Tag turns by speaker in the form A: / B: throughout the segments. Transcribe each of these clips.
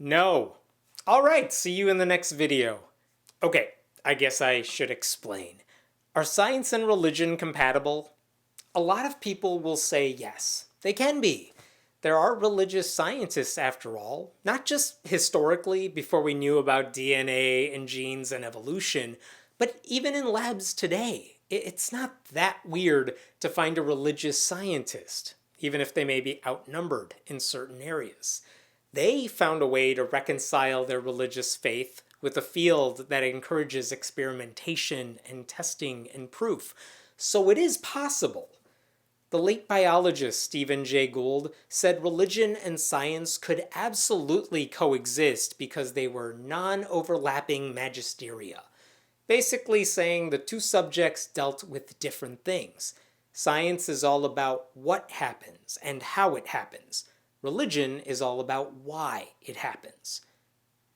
A: No. Alright, see you in the next video. Okay, I guess I should explain. Are science and religion compatible? A lot of people will say yes. They can be. There are religious scientists after all, not just historically before we knew about DNA and genes and evolution, but even in labs today. It's not that weird to find a religious scientist, even if they may be outnumbered in certain areas. They found a way to reconcile their religious faith with a field that encourages experimentation and testing and proof. So it is possible. The late biologist Stephen Jay Gould said religion and science could absolutely coexist because they were non-overlapping magisteria, basically saying the two subjects dealt with different things. Science is all about what happens and how it happens. Religion is all about why it happens.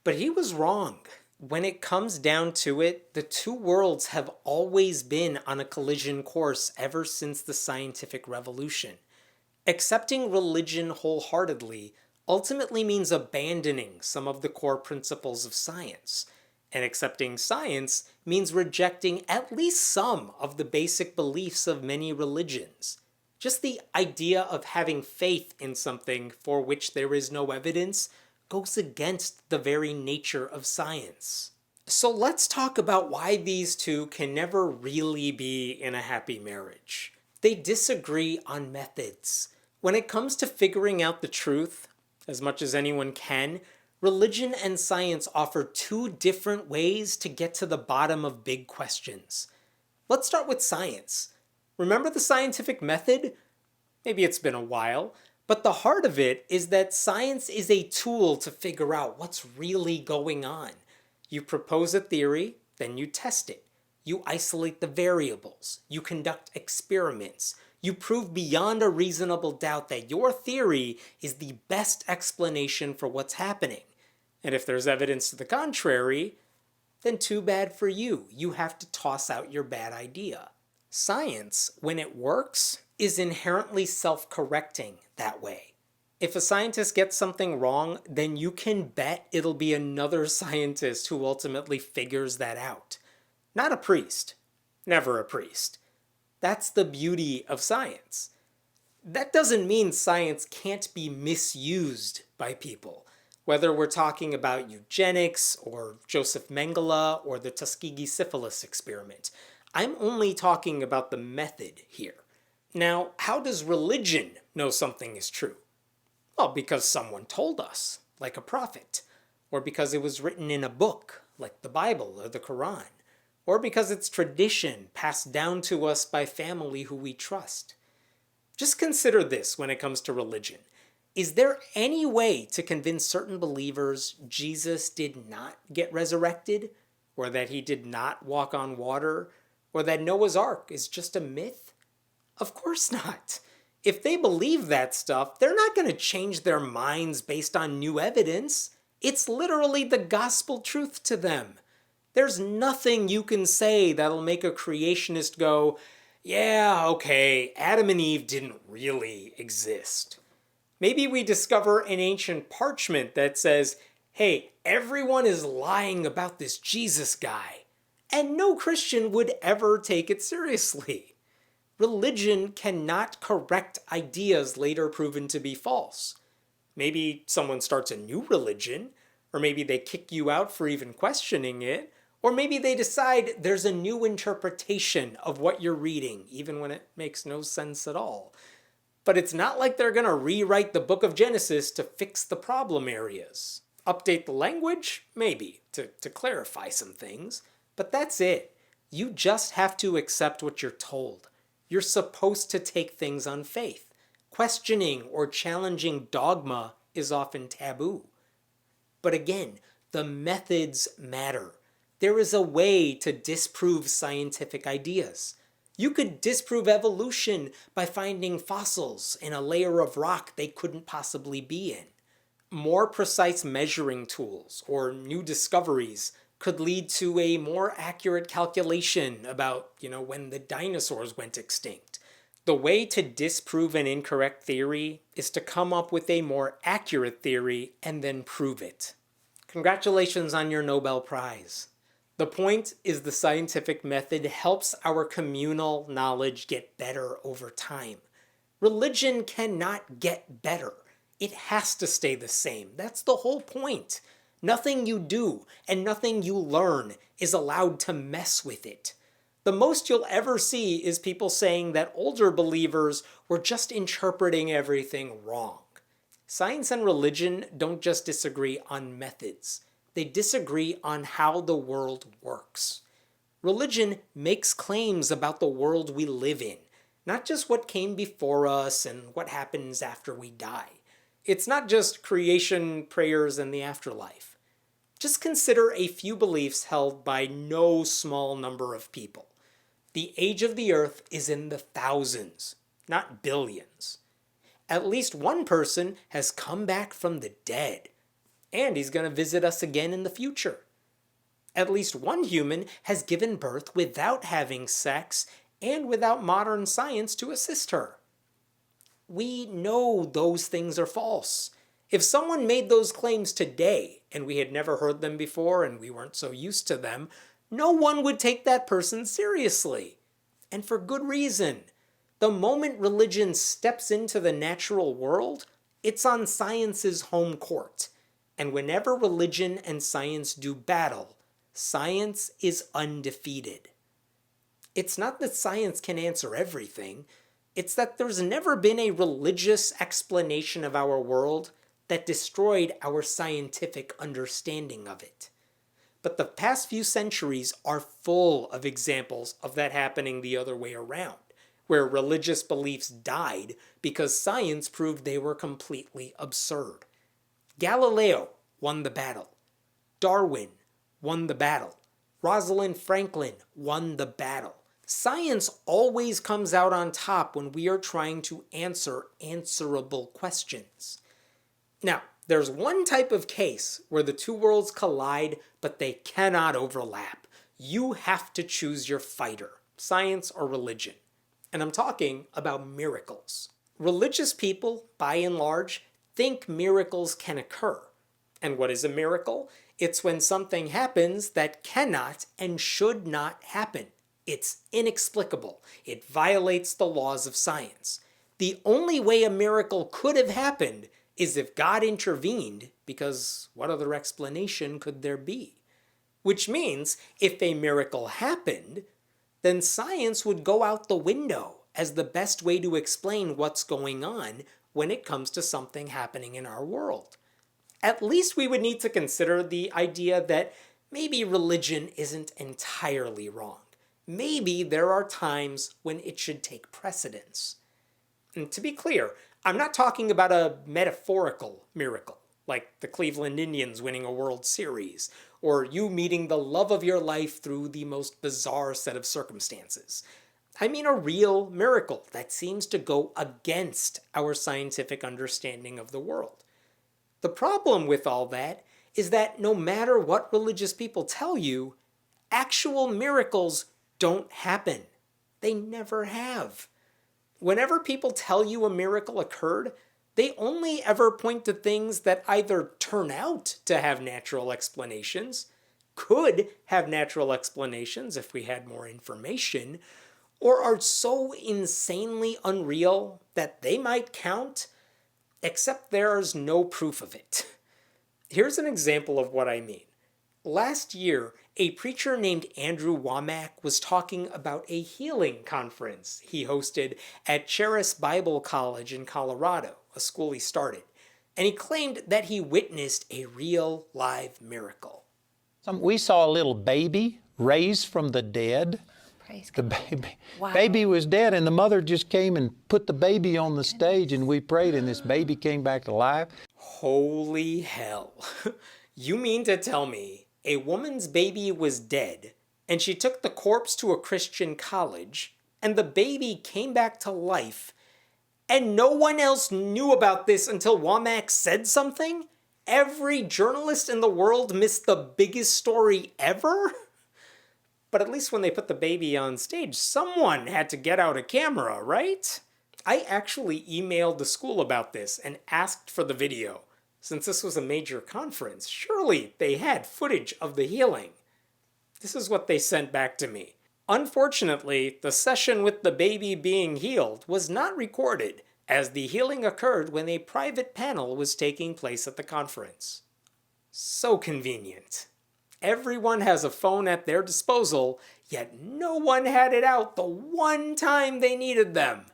A: But he was wrong. When it comes down to it, the two worlds have always been on a collision course ever since the scientific revolution. Accepting religion wholeheartedly ultimately means abandoning some of the core principles of science. And accepting science means rejecting at least some of the basic beliefs of many religions. Just the idea of having faith in something for which there is no evidence goes against the very nature of science. So let's talk about why these two can never really be in a happy marriage. They disagree on methods. When it comes to figuring out the truth, as much as anyone can, religion and science offer two different ways to get to the bottom of big questions. Let's start with science. Remember the scientific method? Maybe it's been a while. But the heart of it is that science is a tool to figure out what's really going on. You propose a theory, then you test it. You isolate the variables. You conduct experiments. You prove beyond a reasonable doubt that your theory is the best explanation for what's happening. And if there's evidence to the contrary, then too bad for you. You have to toss out your bad idea. Science, when it works, is inherently self-correcting that way. If a scientist gets something wrong, then you can bet it'll be another scientist who ultimately figures that out. Not a priest. Never a priest. That's the beauty of science. That doesn't mean science can't be misused by people. Whether we're talking about eugenics, or Joseph Mengele, or the Tuskegee syphilis experiment. I'm only talking about the method here. Now, how does religion know something is true? Well, because someone told us, like a prophet, or because it was written in a book, like the Bible or the Quran, or because it's tradition passed down to us by family who we trust. Just consider this when it comes to religion. Is there any way to convince certain believers Jesus did not get resurrected, or that he did not walk on water, or that Noah's Ark is just a myth? Of course not. If they believe that stuff, they're not going to change their minds based on new evidence. It's literally the gospel truth to them. There's nothing you can say that'll make a creationist go, yeah, okay, Adam and Eve didn't really exist. Maybe we discover an ancient parchment that says, hey, everyone is lying about this Jesus guy. And no Christian would ever take it seriously. Religion cannot correct ideas later proven to be false. Maybe someone starts a new religion, or maybe they kick you out for even questioning it, or maybe they decide there's a new interpretation of what you're reading, even when it makes no sense at all. But it's not like they're going to rewrite the book of Genesis to fix the problem areas. Update the language? Maybe, to clarify some things. But that's it. You just have to accept what you're told. You're supposed to take things on faith. Questioning or challenging dogma is often taboo. But again, the methods matter. There is a way to disprove scientific ideas. You could disprove evolution by finding fossils in a layer of rock they couldn't possibly be in. More precise measuring tools or new discoveries could lead to a more accurate calculation about, when the dinosaurs went extinct. The way to disprove an incorrect theory is to come up with a more accurate theory and then prove it. Congratulations on your Nobel Prize. The point is the scientific method helps our communal knowledge get better over time. Religion cannot get better. It has to stay the same. That's the whole point. Nothing you do and nothing you learn is allowed to mess with it. The most you'll ever see is people saying that older believers were just interpreting everything wrong. Science and religion don't just disagree on methods. They disagree on how the world works. Religion makes claims about the world we live in, not just what came before us and what happens after we die. It's not just creation, prayers, and the afterlife. Just consider a few beliefs held by no small number of people. The age of the earth is in the thousands, not billions. At least one person has come back from the dead, and he's going to visit us again in the future. At least one human has given birth without having sex and without modern science to assist her. We know those things are false. If someone made those claims today, and we had never heard them before and we weren't so used to them, no one would take that person seriously. And for good reason. The moment religion steps into the natural world, it's on science's home court. And whenever religion and science do battle, science is undefeated. It's not that science can answer everything. It's that there's never been a religious explanation of our world that destroyed our scientific understanding of it. But the past few centuries are full of examples of that happening the other way around, where religious beliefs died because science proved they were completely absurd. Galileo won the battle. Darwin won the battle. Rosalind Franklin won the battle. Science always comes out on top when we are trying to answer answerable questions. Now, there's one type of case where the two worlds collide, but they cannot overlap. You have to choose your fighter, science or religion. And I'm talking about miracles. Religious people, by and large, think miracles can occur. And what is a miracle? It's when something happens that cannot and should not happen. It's inexplicable. It violates the laws of science. The only way a miracle could have happened is if God intervened, because what other explanation could there be? Which means, if a miracle happened, then science would go out the window as the best way to explain what's going on when it comes to something happening in our world. At least we would need to consider the idea that maybe religion isn't entirely wrong. Maybe there are times when it should take precedence. And to be clear, I'm not talking about a metaphorical miracle, like the Cleveland Indians winning a World Series, or you meeting the love of your life through the most bizarre set of circumstances. I mean a real miracle that seems to go against our scientific understanding of the world. The problem with all that is that no matter what religious people tell you, actual miracles don't happen. They never have. Whenever people tell you a miracle occurred, they only ever point to things that either turn out to have natural explanations, could have natural explanations if we had more information, or are so insanely unreal that they might count, except there's no proof of it. Here's an example of what I mean. Last year, a preacher named Andrew Womack was talking about a healing conference he hosted at Charis Bible College in Colorado, a school he started, and he claimed that he witnessed a real live miracle.
B: We saw a little baby raised from the dead.
C: Praise
B: The
C: God.
B: baby,
C: Wow.
B: baby was dead, and the mother just came and put the baby on the stage, and we prayed, and this baby came back to life.
A: Holy hell. You mean to tell me a woman's baby was dead, and she took the corpse to a Christian college, and the baby came back to life, and no one else knew about this until Womack said something? Every journalist in the world missed the biggest story ever? But at least when they put the baby on stage, someone had to get out a camera, right? I actually emailed the school about this and asked for the video. Since this was a major conference, surely they had footage of the healing. This is what they sent back to me. Unfortunately, the session with the baby being healed was not recorded, as the healing occurred when a private panel was taking place at the conference. So convenient. Everyone has a phone at their disposal, yet no one had it out the one time they needed them.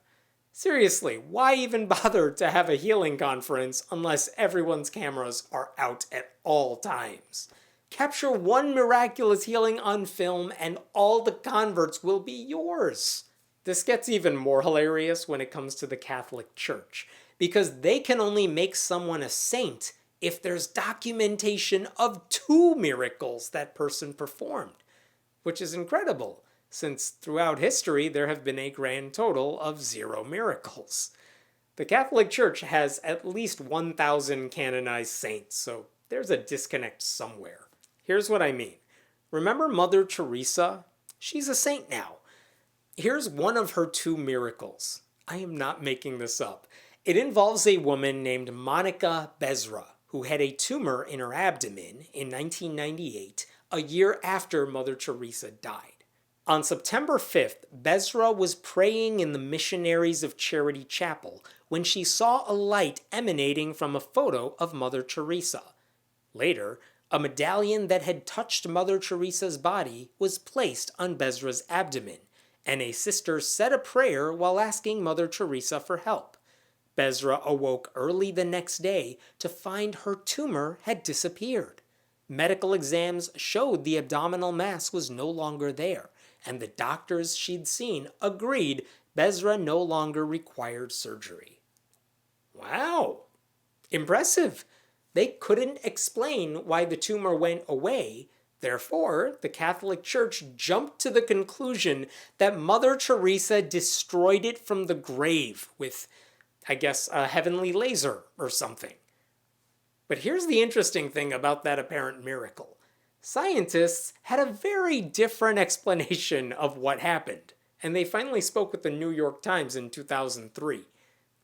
A: Seriously, why even bother to have a healing conference unless everyone's cameras are out at all times? Capture one miraculous healing on film and all the converts will be yours. This gets even more hilarious when it comes to the Catholic Church, because they can only make someone a saint if there's documentation of 2 miracles that person performed, which is incredible, since throughout history there have been a grand total of 0 miracles. The Catholic Church has at least 1,000 canonized saints, so there's a disconnect somewhere. Here's what I mean. Remember Mother Teresa? She's a saint now. Here's one of her 2 miracles. I am not making this up. It involves a woman named Monica Bezra, who had a tumor in her abdomen in 1998, a year after Mother Teresa died. On September 5th, Bezra was praying in the Missionaries of Charity Chapel when she saw a light emanating from a photo of Mother Teresa. Later, a medallion that had touched Mother Teresa's body was placed on Bezra's abdomen, and a sister said a prayer while asking Mother Teresa for help. Bezra awoke early the next day to find her tumor had disappeared. Medical exams showed the abdominal mass was no longer there, and the doctors she'd seen agreed Bezra no longer required surgery. Wow! Impressive! They couldn't explain why the tumor went away. Therefore, the Catholic Church jumped to the conclusion that Mother Teresa destroyed it from the grave with, I guess, a heavenly laser or something. But here's the interesting thing about that apparent miracle. Scientists had a very different explanation of what happened, and they finally spoke with the New York Times in 2003.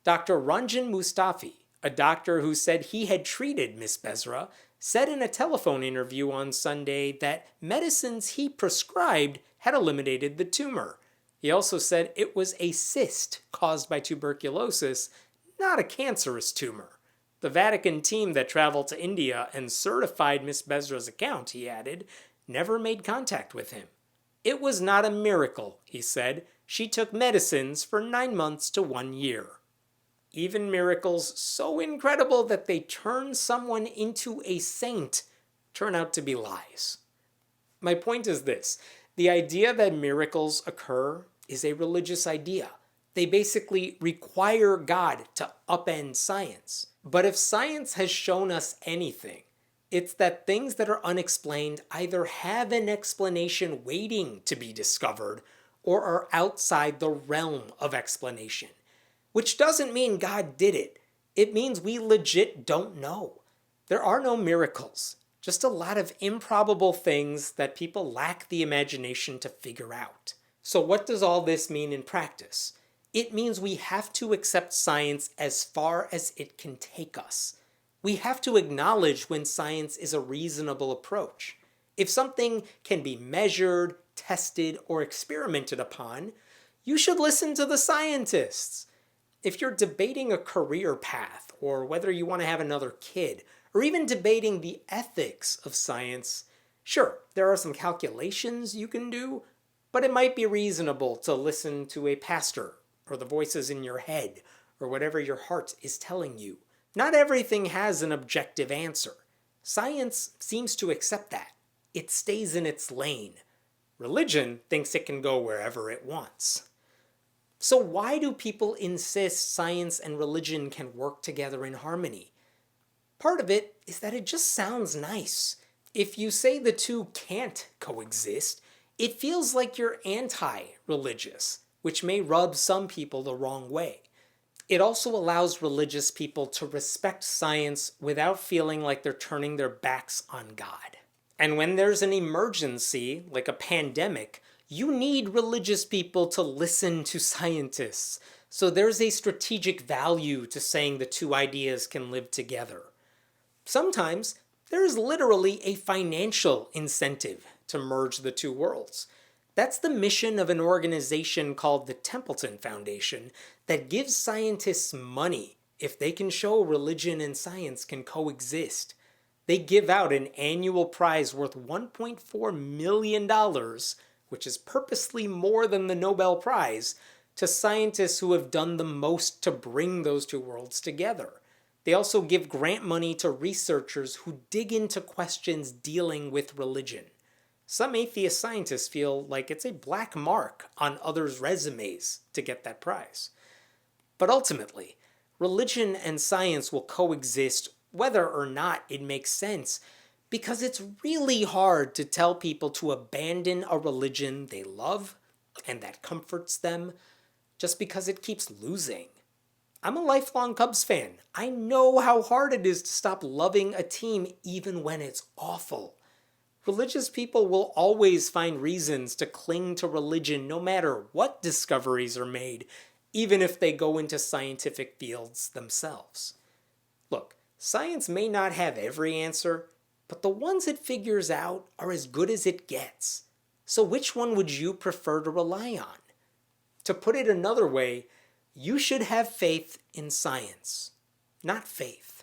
A: Dr. Ranjan Mustafi, a doctor who said he had treated Miss Bezra, said in a telephone interview on Sunday that medicines he prescribed had eliminated the tumor. He also said it was a cyst caused by tuberculosis, not a cancerous tumor. The Vatican team that traveled to India and certified Miss Bezra's account, he added, never made contact with him. It was not a miracle, he said. She took medicines for 9 months to 1 year. Even miracles so incredible that they turn someone into a saint turn out to be lies. My point is this. The idea that miracles occur is a religious idea. They basically require God to upend science. But if science has shown us anything, it's that things that are unexplained either have an explanation waiting to be discovered or are outside the realm of explanation. Which doesn't mean God did it. It means we legit don't know. There are no miracles, just a lot of improbable things that people lack the imagination to figure out. So what does all this mean in practice? It means we have to accept science as far as it can take us. We have to acknowledge when science is a reasonable approach. If something can be measured, tested, or experimented upon, you should listen to the scientists. If you're debating a career path, or whether you want to have another kid, or even debating the ethics of science, sure, there are some calculations you can do, but it might be reasonable to listen to a pastor, or the voices in your head, or whatever your heart is telling you. Not everything has an objective answer. Science seems to accept that. It stays in its lane. Religion thinks it can go wherever it wants. So why do people insist science and religion can work together in harmony? Part of it is that it just sounds nice. If you say the two can't coexist, it feels like you're anti-religious, which may rub some people the wrong way. It also allows religious people to respect science without feeling like they're turning their backs on God. And when there's an emergency, like a pandemic, you need religious people to listen to scientists. So there's a strategic value to saying the two ideas can live together. Sometimes there's literally a financial incentive to merge the two worlds. That's the mission of an organization called the Templeton Foundation that gives scientists money if they can show religion and science can coexist. They give out an annual prize worth $1.4 million, which is purposely more than the Nobel Prize, to scientists who have done the most to bring those two worlds together. They also give grant money to researchers who dig into questions dealing with religion. Some atheist scientists feel like it's a black mark on others' resumes to get that prize. But ultimately, religion and science will coexist whether or not it makes sense, because it's really hard to tell people to abandon a religion they love and that comforts them just because it keeps losing. I'm a lifelong Cubs fan. I know how hard it is to stop loving a team even when it's awful. Religious people will always find reasons to cling to religion no matter what discoveries are made, even if they go into scientific fields themselves. Look, science may not have every answer, but the ones it figures out are as good as it gets. So which one would you prefer to rely on? To put it another way, you should have faith in science, not faith.